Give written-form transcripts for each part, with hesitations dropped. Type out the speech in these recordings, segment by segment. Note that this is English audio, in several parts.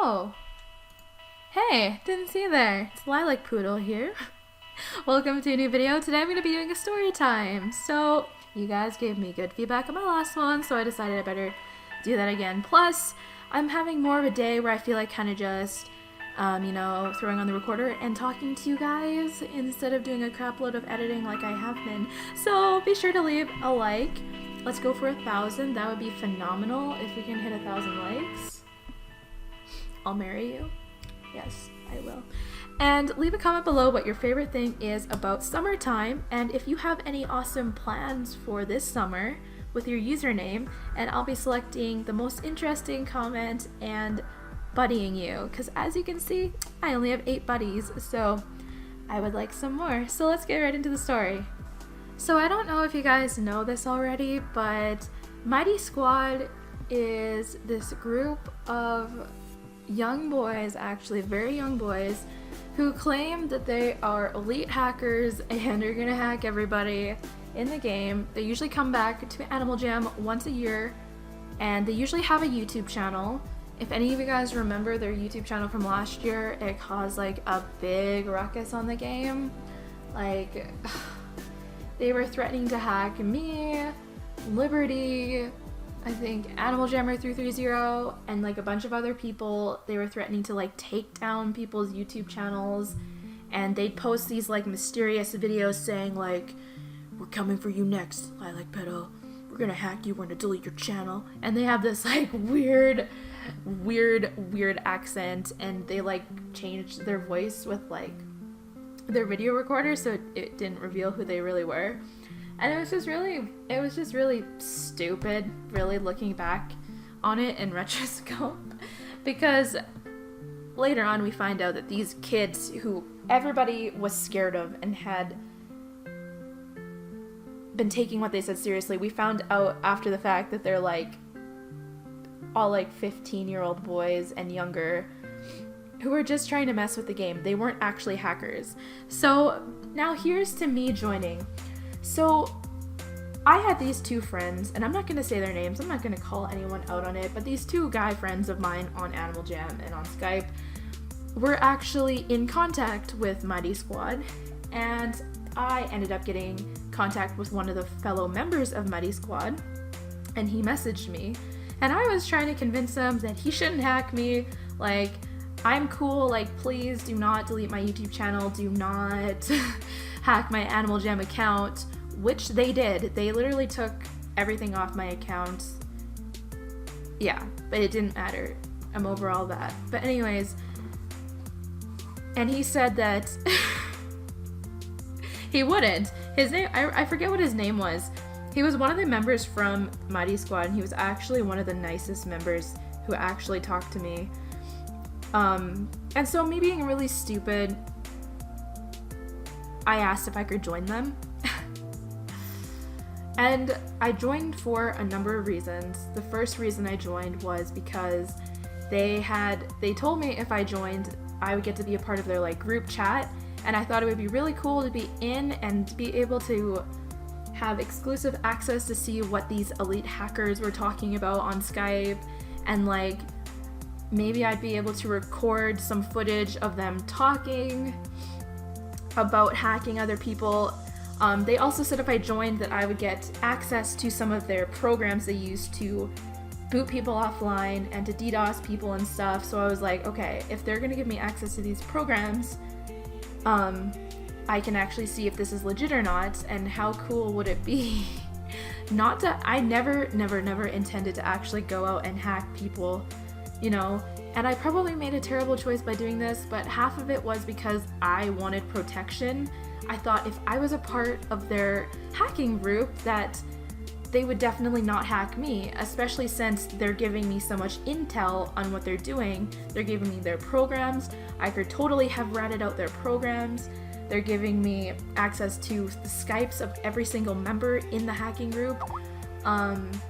Oh, hey, didn't see you there. It's LilacPetal here. Welcome to a new video. Today I'm going to be doing a story time. So, you guys gave me good feedback on my last one, so I decided I better do that again. Plus, I'm having more of a day where I feel like kind of just, throwing on the recorder and talking to you guys instead of doing a crap load of editing like I have been. So, be sure to leave a like. Let's go for 1,000. That would be phenomenal if we can hit 1,000 likes. I'll marry you. Yes, I will. And leave a comment below what your favorite thing is about summertime, and if you have any awesome plans for this summer with your username, and I'll be selecting the most interesting comment and buddying you, because as you can see, I only have 8 buddies, so I would like some more. So let's get right into the story. So I don't know if you guys know this already, but Mighty Squad is this group of young boys, actually very young boys, who claim that they are elite hackers and are gonna hack everybody in the game. They usually come back to Animal Jam once a year, and they usually have a YouTube channel. If any of you guys remember their YouTube channel from last year, it caused like a big ruckus on the game. Like, they were threatening to hack me, Liberty, I think Animal Jammer 330, and like a bunch of other people. They were threatening to like take down people's YouTube channels, and they'd post these like mysterious videos saying like, "We're coming for you next, LilacPetal. We're gonna hack you, we're gonna delete your channel." And they have this like weird accent, and they like changed their voice with like their video recorder so it didn't reveal who they really were. And it was just really stupid, really, looking back on it in retrospect, because later on we find out that these kids who everybody was scared of and had been taking what they said seriously, we found out after the fact that they're like all like 15-year-old boys and younger who were just trying to mess with the game. They weren't actually hackers. So now here's to me joining. So I had these 2 friends, and I'm not going to say their names, I'm not going to call anyone out on it, but these 2 guy friends of mine on Animal Jam and on Skype were actually in contact with Mighty Squad, and I ended up getting contact with one of the fellow members of Mighty Squad, and he messaged me, and I was trying to convince him that he shouldn't hack me. Like, I'm cool, like, please do not delete my YouTube channel, do not hack my Animal Jam account, which they did. They literally took everything off my account. Yeah, but it didn't matter. I'm over all that. But anyways, and he said that he wouldn't. His name, I forget what his name was. He was one of the members from Mighty Squad, and he was actually one of the nicest members who actually talked to me. And so me being really stupid, I asked if I could join them. And I joined for a number of reasons. The first reason I joined was because they told me if I joined, I would get to be a part of their like group chat, and I thought it would be really cool to be in and be able to have exclusive access to see what these elite hackers were talking about on Skype, and like maybe I'd be able to record some footage of them talking about hacking other people. They also said if I joined that I would get access to some of their programs they use to boot people offline and to DDoS people and stuff. So I was like, okay, if they're gonna give me access to these programs, I can actually see if this is legit or not, and how cool would it be I never intended to actually go out and hack people, you know, and I probably made a terrible choice by doing this, but half of it was because I wanted protection. I thought if I was a part of their hacking group that they would definitely not hack me, especially since they're giving me so much intel on what they're doing. They're giving me their programs. I could totally have ratted out their programs. They're giving me access to the Skypes of every single member in the hacking group, and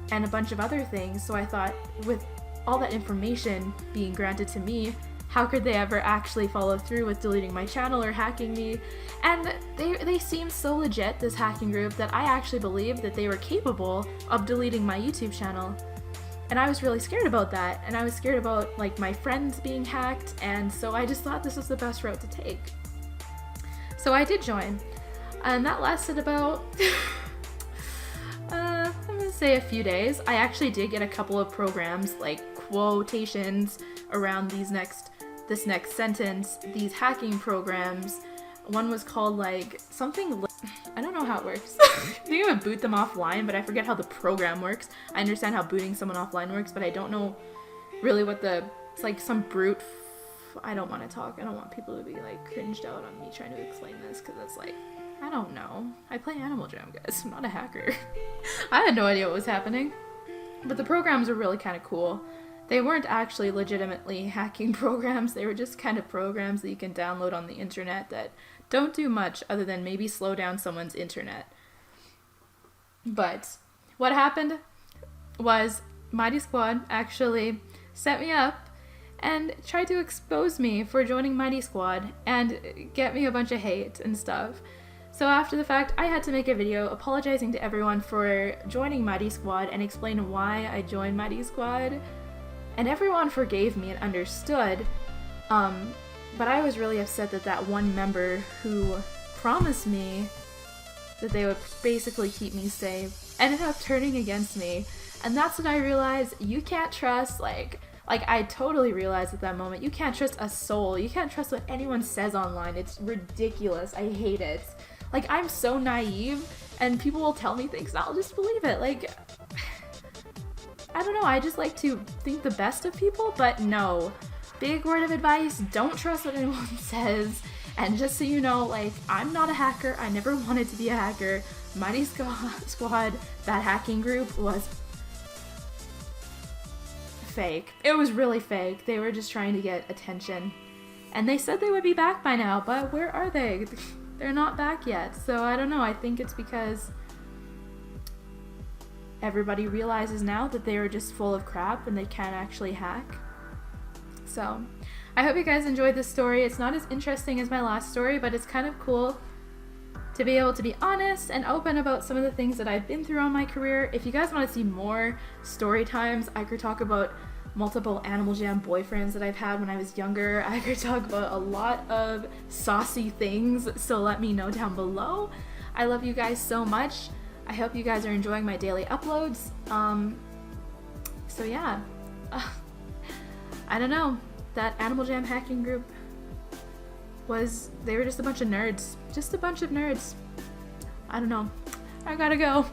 a bunch of other things. So I thought, with all that information being granted to me, how could they ever actually follow through with deleting my channel or hacking me? And they seemed so legit, this hacking group, that I actually believed that they were capable of deleting my YouTube channel. And I was really scared about that, and I was scared about like my friends being hacked, and so I just thought this was the best route to take. So I did join, and that lasted about I'm gonna say a few days. I actually did get a couple of programs, like quotations around this next sentence, these hacking programs. One was called like something, I don't know how it works. I think I would boot them offline, but I forget how the program works. I understand how booting someone offline works, but I don't know really what it's like some brute. I don't want to talk. I don't want people to be like cringed out on me trying to explain this, because it's like, I don't know. I play Animal Jam, guys. I'm not a hacker. I had no idea what was happening. But the programs were really kind of cool. They weren't actually legitimately hacking programs. They were just kind of programs that you can download on the internet that don't do much other than maybe slow down someone's internet. But what happened was Mighty Squad actually set me up and tried to expose me for joining Mighty Squad and get me a bunch of hate and stuff. So after the fact, I had to make a video apologizing to everyone for joining Mighty Squad and explain why I joined Mighty Squad. And everyone forgave me and understood, but I was really upset that that one member who promised me that they would basically keep me safe ended up turning against me. And that's when I realized you can't trust, like I totally realized at that moment, you can't trust a soul. You can't trust what anyone says online. It's ridiculous. I hate it. Like, I'm so naive, and people will tell me things and I'll just believe it. Like, I don't know, I just like to think the best of people, but no. Big word of advice, don't trust what anyone says. And just so you know, like, I'm not a hacker. I never wanted to be a hacker. Mighty Squad, that hacking group, was fake. It was really fake. They were just trying to get attention. And they said they would be back by now, but where are they? They're not back yet. So I don't know, I think it's because everybody realizes now that they are just full of crap and they can't actually hack. So I hope you guys enjoyed this story. It's not as interesting as my last story, but it's kind of cool to be able to be honest and open about some of the things that I've been through on my career. If you guys want to see more story times, I could talk about multiple Animal Jam boyfriends that I've had when I was younger. I could talk about a lot of saucy things, so let me know down below. I love you guys so much. I hope you guys are enjoying my daily uploads. So yeah, I don't know, that Animal Jam hacking group they were just a bunch of nerds. Just a bunch of nerds. I don't know. I gotta go.